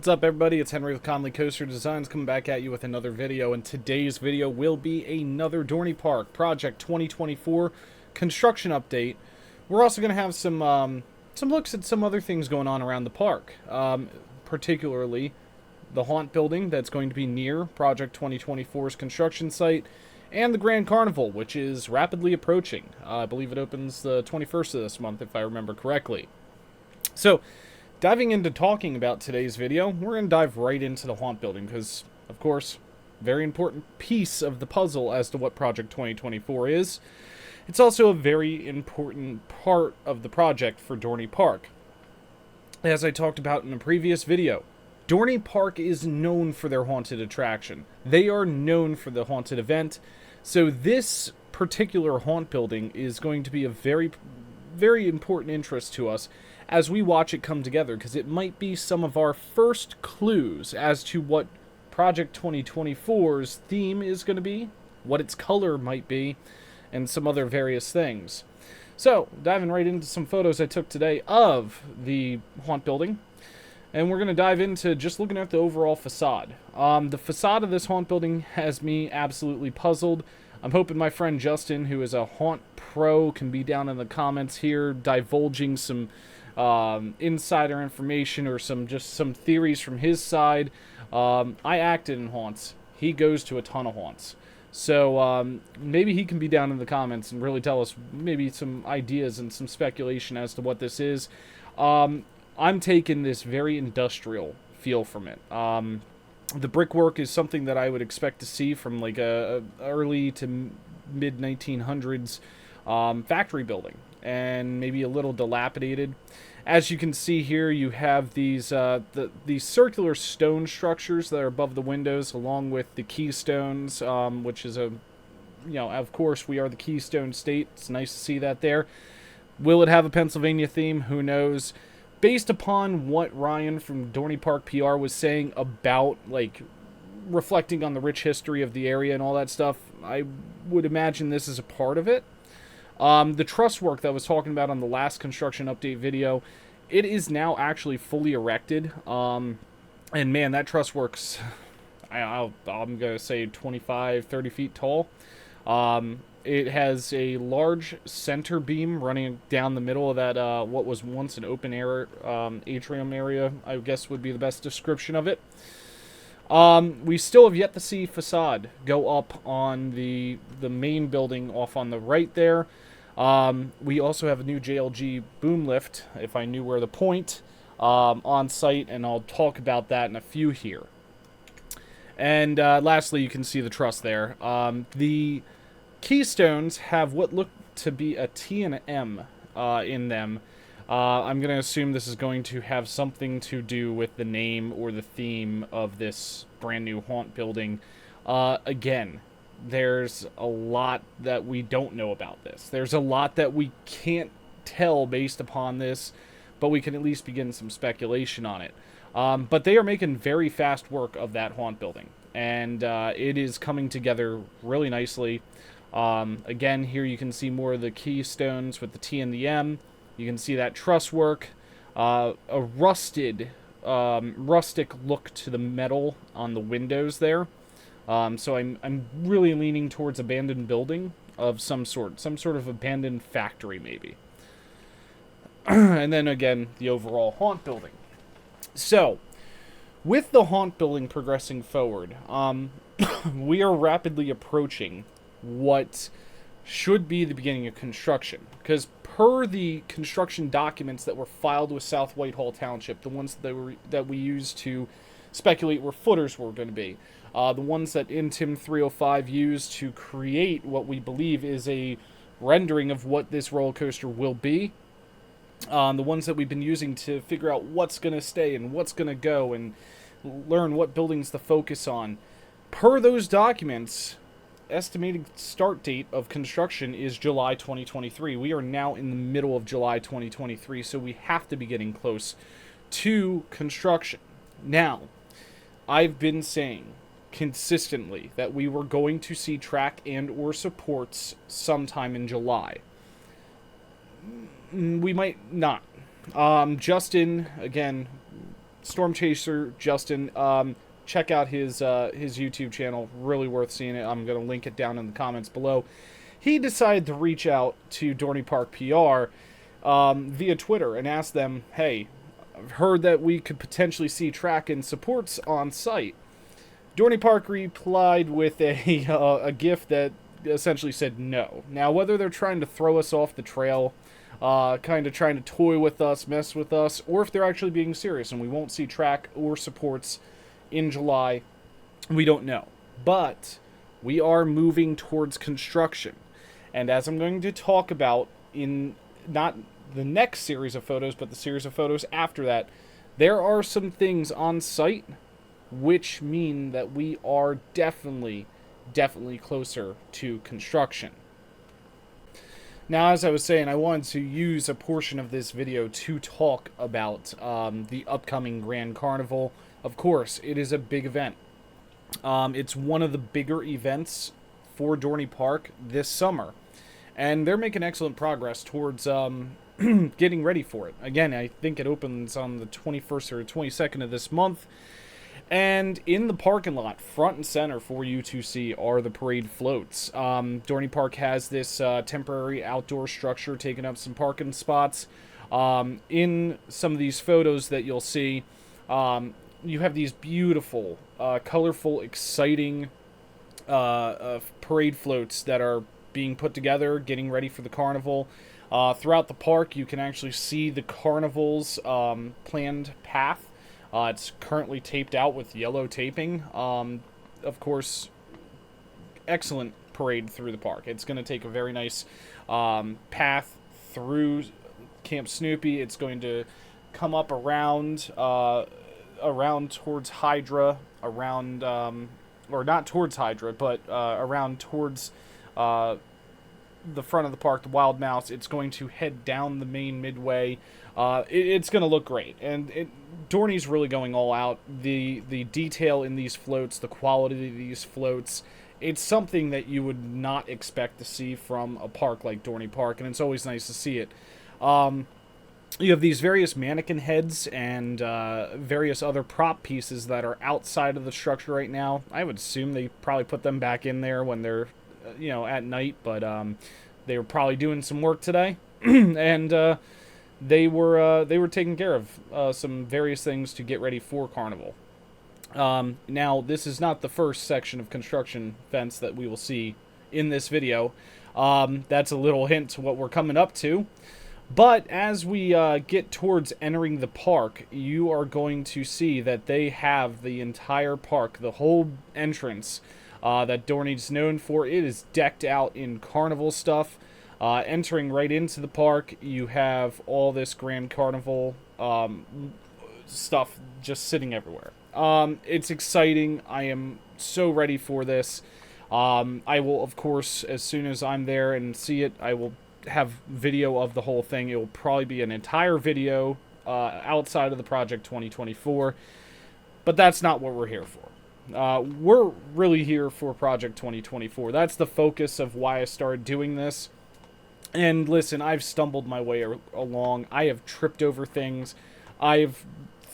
What's up, everybody? It's Henry with Conley Coaster Designs coming back at you with another video, and today's video will be another Dorney Park Project 2024 construction update. We're also going to have some looks at some other things going on around the park, particularly the Haunt building that's going to be near Project 2024's construction site, and the Grand Carnival, which is rapidly approaching. I believe it opens the 21st of this month, if I remember correctly. So, diving into talking about today's video, we're going to dive right into the Haunt building because, of course, very important piece of the puzzle as to what Project 2024 is. It's also a very important part of the project for Dorney Park. As I talked about in a previous video, Dorney Park is known for their haunted attraction. They are known for the haunted event, so this particular haunt building is going to be a very, very important interest to us as we watch it come together, because it might be some of our first clues as to what Project 2024's theme is going to be, what its color might be, and some other various things. So, diving right into some photos I took today of the haunt building, and we're going to dive into just looking at the overall facade. The facade of this haunt building has me absolutely puzzled. I'm hoping my friend Justin, who is a haunt pro, can be down in the comments here divulging some insider information or some theories from his side. I acted in haunts. He goes to a ton of haunts. So maybe he can be down in the comments and really tell us maybe some ideas and some speculation as to what this is. I'm taking this very industrial feel from it. The brickwork is something that I would expect to see from like a early to mid 1900s factory building, and maybe a little dilapidated. As you can see here, you have these these circular stone structures that are above the windows, along with the keystones, which is of course, we are the Keystone State. It's nice to see that there. Will it have a Pennsylvania theme? Who knows? Based upon what Ryan from Dorney Park PR was saying about, like, reflecting on the rich history of the area and all that stuff, I would imagine this is a part of it. The truss work that I was talking about on the last construction update video, it is now actually fully erected. And man, that truss work's, I'm going to say 25, 30 feet tall. It has a large center beam running down the middle of that, what was once an open air atrium area, I guess would be the best description of it. We still have yet to see facade go up on the main building off on the right there. We also have a new JLG boom lift, if I knew where to point, on site, and I'll talk about that in a few here. And lastly, you can see the truss there. The keystones have what look to be a T and an M in them. I'm going to assume this is going to have something to do with the name or the theme of this brand new haunt building. Again, there's a lot that we don't know about this. There's a lot that we can't tell based upon this, but we can at least begin some speculation on it. But they are making very fast work of that haunt building, and it is coming together really nicely. Again, here you can see more of the keystones with the T and the M. You can see that truss work, a rustic look to the metal on the windows there. So I'm really leaning towards abandoned building of some sort of abandoned factory maybe. And then again, the overall haunt building. So, with the haunt building progressing forward, we are rapidly approaching what should be the beginning of construction, because per the construction documents that were filed with South Whitehall Township, the ones that we used to speculate where footers were going to be, the ones that Intim 305 used to create what we believe is a rendering of what this roller coaster will be, the ones that we've been using to figure out what's going to stay and what's going to go and learn what buildings to focus on. Per those documents, estimated start date of construction is July 2023. We are now in the middle of July 2023, so we have to be getting close to construction. Now, I've been saying consistently that we were going to see track and or supports sometime in July. We might not. Justin, again, Storm Chaser Justin. Check out his YouTube channel. Really worth seeing it. I'm going to link it down in the comments below. He decided to reach out to Dorney Park PR via Twitter and ask them, hey, I've heard that we could potentially see track and supports on site. Dorney Park replied with a GIF that essentially said no. Now, whether they're trying to throw us off the trail, kind of trying to toy with us, mess with us, or if they're actually being serious and we won't see track or supports in July, we don't know. But we are moving towards construction. And as I'm going to talk about in not the next series of photos, but the series of photos after that, there are some things on site which mean that we are definitely closer to construction. Now, as I was saying, I wanted to use a portion of this video to talk about the upcoming Grand Carnival. Of course, it is a big event. It's one of the bigger events for Dorney Park this summer. And they're making excellent progress towards getting ready for it. Again, I think it opens on the 21st or 22nd of this month. And in the parking lot, front and center for you to see, are the parade floats. Dorney Park has this temporary outdoor structure taking up some parking spots. In some of these photos that you'll see, you have these beautiful, colorful, exciting parade floats that are being put together, getting ready for the carnival. Throughout the park, you can actually see the carnival's planned path. It's currently taped out with yellow taping. Of course, excellent parade through the park. It's going to take a very nice path through Camp Snoopy. It's going to come up around towards Hydra, or not towards Hydra, but around towards the front of the park, the Wild Mouse. It's going to head down the main midway. It's going to look great, and Dorney's really going all out. The detail in these floats, the quality of these floats, it's something that you would not expect to see from a park like Dorney Park, and it's always nice to see it. You have these various mannequin heads and various other prop pieces that are outside of the structure right now. I would assume they probably put them back in there when they're, at night, but they were probably doing some work today, and they were taking care of some various things to get ready for Carnival. Now, this is not the first section of construction fence that we will see in this video. That's a little hint to what we're coming up to. But as we get towards entering the park, you are going to see that they have the entire park, the whole entrance that Dorney's known for. It is decked out in carnival stuff. Entering right into the park, you have all this Grand Carnival stuff just sitting everywhere. It's exciting. I am so ready for this. I will, of course, as soon as I'm there and see it, I will have video of the whole thing. It will probably be an entire video outside of the Project 2024, but that's not what we're here for. We're really here for Project 2024. That's the focus of why I started doing this. And listen, I've stumbled my way along. I have tripped over things. I have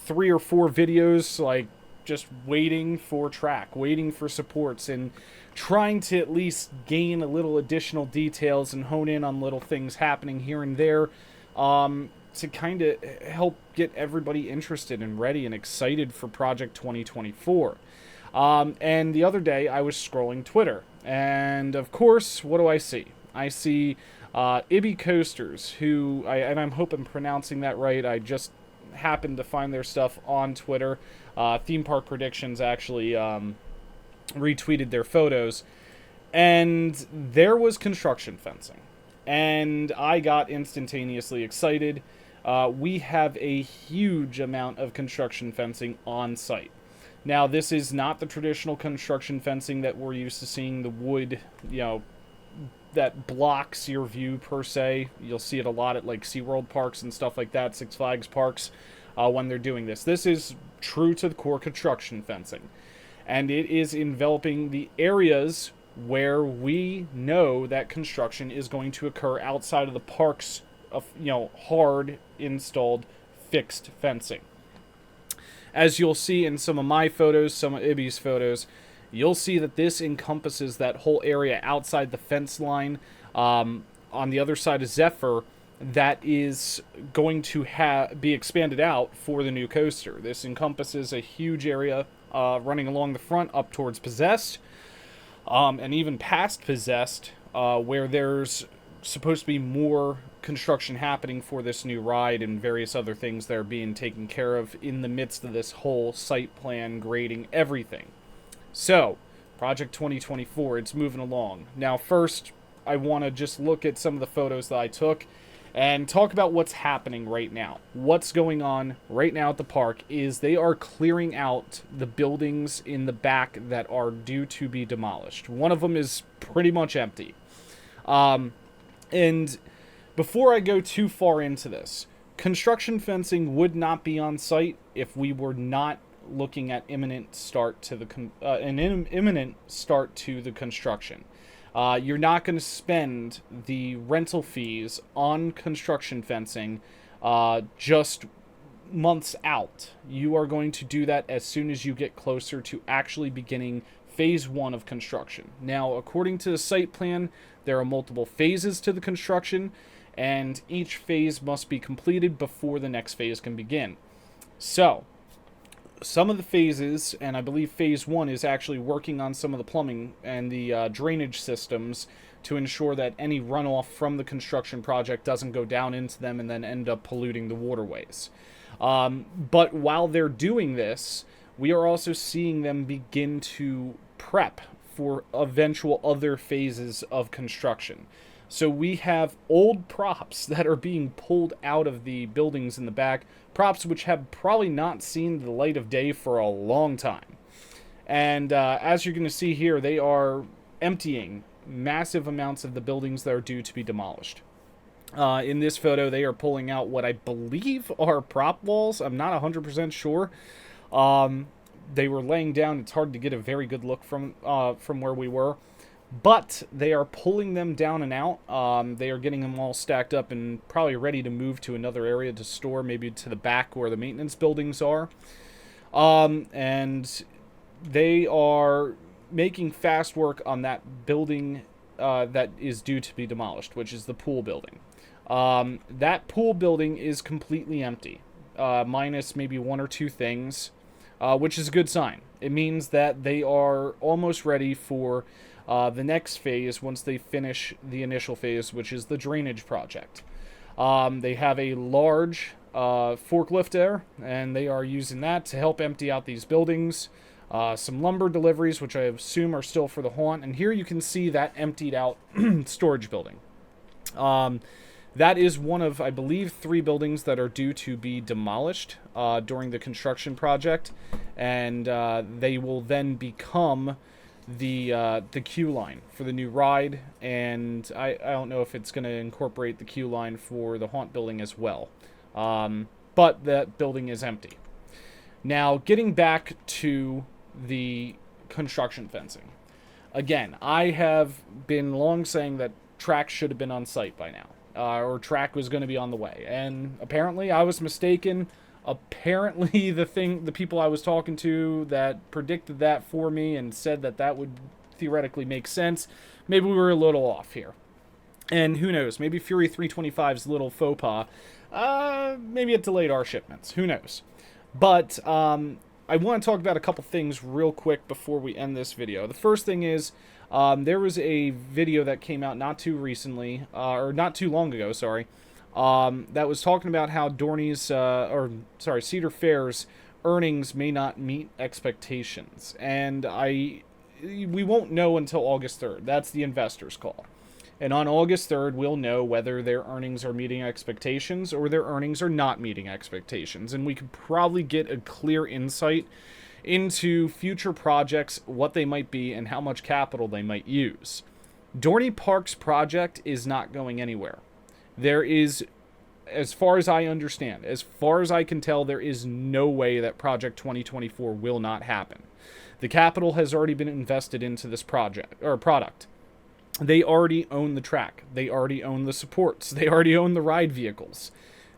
3 or 4 videos, like, just waiting for track, waiting for supports, and trying to at least gain a little additional details and hone in on little things happening here and there, to kind of help get everybody interested and ready and excited for Project 2024. And the other day, I was scrolling Twitter, and of course, what do I see? I see Ibby Coasters, who, and I'm hoping I'm pronouncing that right. I just happened to find their stuff on Twitter. Theme Park Predictions actually retweeted their photos, and there was construction fencing, and I got instantaneously excited. We have a huge amount of construction fencing on site. Now, this is not the traditional construction fencing that we're used to seeing, the wood, that blocks your view per se. You'll see it a lot at like SeaWorld parks and stuff like that, Six Flags parks, when they're doing this. This is true to the core construction fencing, and it is enveloping the areas where we know that construction is going to occur outside of the park's hard installed fixed fencing. As you'll see in some of my photos, some of Ibby's photos, you'll see that this encompasses that whole area outside the fence line on the other side of Zephyr that is going to be expanded out for the new coaster. This encompasses a huge area running along the front up towards Possessed, and even past Possessed, where there's supposed to be more construction happening for this new ride and various other things that are being taken care of in the midst of this whole site plan, grading, everything. So, Project 2024, it's moving along. Now, first, I want to just look at some of the photos that I took and talk about what's happening right now. What's going on right now at the park is they are clearing out the buildings in the back that are due to be demolished. One of them is pretty much empty. And before I go too far into this, construction fencing would not be on site if we were not looking at imminent start to the imminent start to the construction. You're not going to spend the rental fees on construction fencing just months out. You are going to do that as soon as you get closer to actually beginning phase 1 of construction. Now, according to the site plan, there are multiple phases to the construction, and each phase must be completed before the next phase can begin. So, some of the phases, and I believe phase 1 is actually working on some of the plumbing and the drainage systems to ensure that any runoff from the construction project doesn't go down into them and then end up polluting the waterways. But while they're doing this, we are also seeing them begin to prep for eventual other phases of construction. So we have old props that are being pulled out of the buildings in the back, props which have probably not seen the light of day for a long time. And as you're going to see here, they are emptying massive amounts of the buildings that are due to be demolished. In this photo, they are pulling out what I believe are prop walls. I'm not 100% sure. They were laying down. It's hard to get a very good look from where we were. But they are pulling them down and out. They are getting them all stacked up and probably ready to move to another area to store, maybe to the back where the maintenance buildings are. And they are making fast work on that building that is due to be demolished, which is the pool building. That pool building is completely empty, minus maybe one or two things, which is a good sign. It means that they are almost ready for the next phase once they finish the initial phase, which is the drainage project. They have a large forklift there, and they are using that to help empty out these buildings. Some lumber deliveries, which I assume are still for the haunt. And here you can see that emptied out storage building. That is one of, I believe, 3 buildings that are due to be demolished during the construction project. And they will then become the queue line for the new ride. And I don't know if it's going to incorporate the queue line for the haunt building as well. But that building is empty. Now, getting back to the construction fencing. Again, I have been long saying that track should have been on site by now. Or track was going to be on the way. And apparently I was mistaken. Apparently the people I was talking to that predicted that for me and said that that would theoretically make sense, maybe we were a little off here. And who knows, maybe Fury 325's little faux pas, maybe it delayed our shipments. Who knows? But I want to talk about a couple things real quick before we end this video. The first thing is, there was a video that came out not too recently, or not too long ago, sorry, that was talking about how Dorney's, Cedar Fair's earnings may not meet expectations. And we won't know until August 3rd. That's the investor's call. And on August 3rd, we'll know whether their earnings are meeting expectations or their earnings are not meeting expectations. And we could probably get a clear insight into future projects, what they might be, and how much capital they might use. Dorney Park's project is not going anywhere. There is, as far as I understand, as far as I can tell, there is no way that Project 2024 will not happen. The capital has already been invested into this product. They already own the track. They already own the supports. They already own the ride vehicles.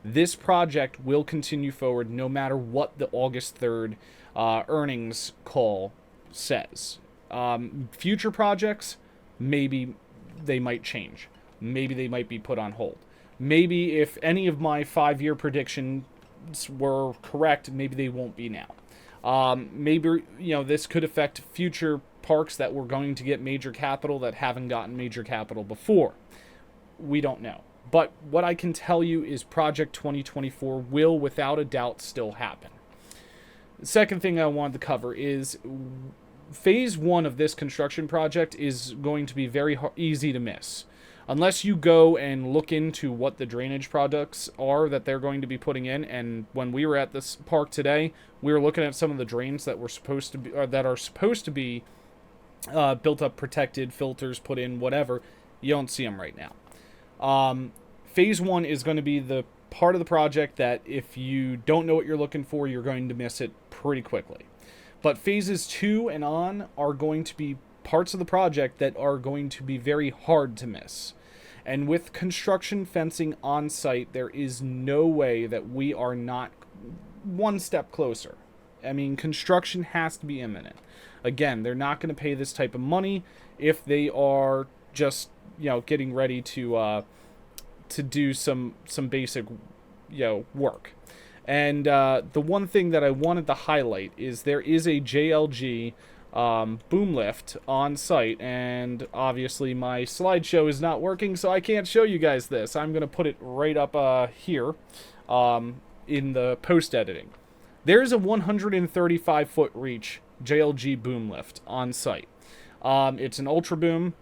This project will continue forward no matter what the August 3rd earnings call says. Future projects, maybe they might change. Maybe they might be put on hold. Maybe if any of my 5-year predictions were correct, maybe they won't be now. Maybe, this could affect future parks that were going to get major capital that haven't gotten major capital before. We don't know. But what I can tell you is Project 2024 will, without a doubt, still happen. The second thing I wanted to cover is Phase 1 of this construction project is going to be very easy to miss. Unless you go and look into what the drainage products are that they're going to be putting in, and when we were at this park today, we were looking at some of the drains that were supposed to be, or that are supposed to be built up, protected, filters put in, whatever. You don't see them right now. Phase 1 is going to be the part of the project that if you don't know what you're looking for, you're going to miss it pretty quickly. But phases 2 and on are going to be parts of the project that are going to be very hard to miss. And with construction fencing on site, there is no way that we are not one step closer. I mean, construction has to be imminent. Again, they're not going to pay this type of money if they are just, getting ready to do some basic, work. And the one thing that I wanted to highlight is there is a JLG boom lift on site, and obviously my slideshow is not working, so I can't show you guys this. I'm going to put it right up here in the post editing. There's a 135-foot reach JLG boom lift on site. It's an ultra boom.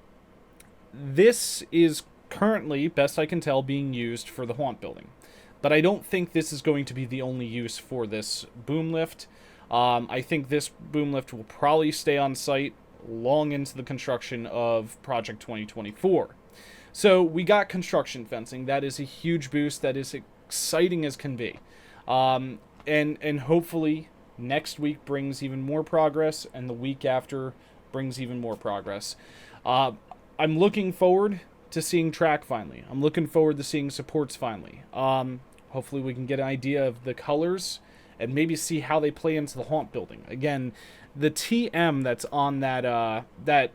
This is currently, best I can tell, being used for the Haunt building. But I don't think this is going to be the only use for this boom lift. I think this boom lift will probably stay on site long into the construction of Project 2024. So we got construction fencing. That is a huge boost. That is exciting as can be. And hopefully next week brings even more progress, and the week after brings even more progress. I'm looking forward to seeing track finally. I'm looking forward to seeing supports finally. Hopefully we can get an idea of the colors and maybe see how they play into the Haunt building. Again, the TM that's on that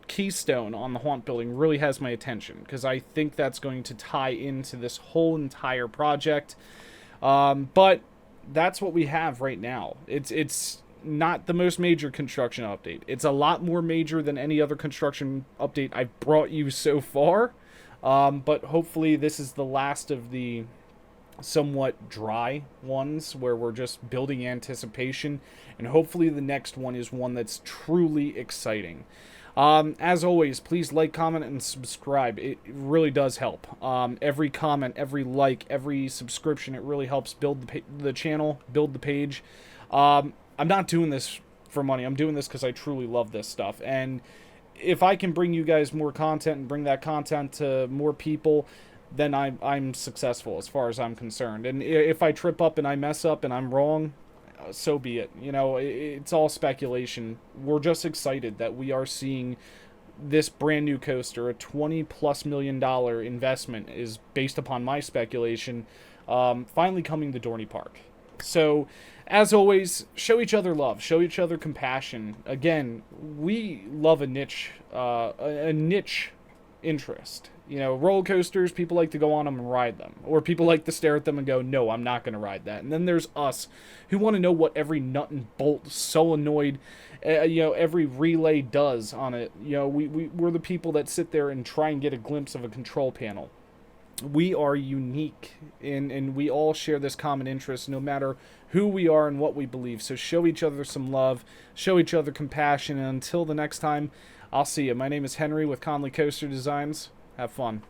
keystone on the Haunt building really has my attention, because I think that's going to tie into this whole entire project. But that's what we have right now. It's not the most major construction update. It's a lot more major than any other construction update I've brought you so far. But hopefully this is the last of the somewhat dry ones where we're just building anticipation, and hopefully the next one is one that's truly exciting. As always, please like, comment, and subscribe. It really does help. Every comment, every like, every subscription, it really helps build the channel, build the page. I'm not doing this for money. I'm doing this because I truly love this stuff. And if I can bring you guys more content and bring that content to more people, then I'm successful as far as I'm concerned. And if I trip up and I mess up and I'm wrong, so be it. It's all speculation. We're just excited that we are seeing this brand new coaster, a $20+ million investment, is based upon my speculation, finally coming to Dorney Park. So, as always, show each other love, show each other compassion. Again, we love a niche interest. Roller coasters, people like to go on them and ride them. Or people like to stare at them and go, no, I'm not going to ride that. And then there's us, who want to know what every nut and bolt, solenoid, every relay does on it. We're the people that sit there and try and get a glimpse of a control panel. We are unique, and we all share this common interest, no matter who we are and what we believe. So show each other some love, show each other compassion, and until the next time, I'll see you. My name is Henry with Conley Coaster Designs. Have fun.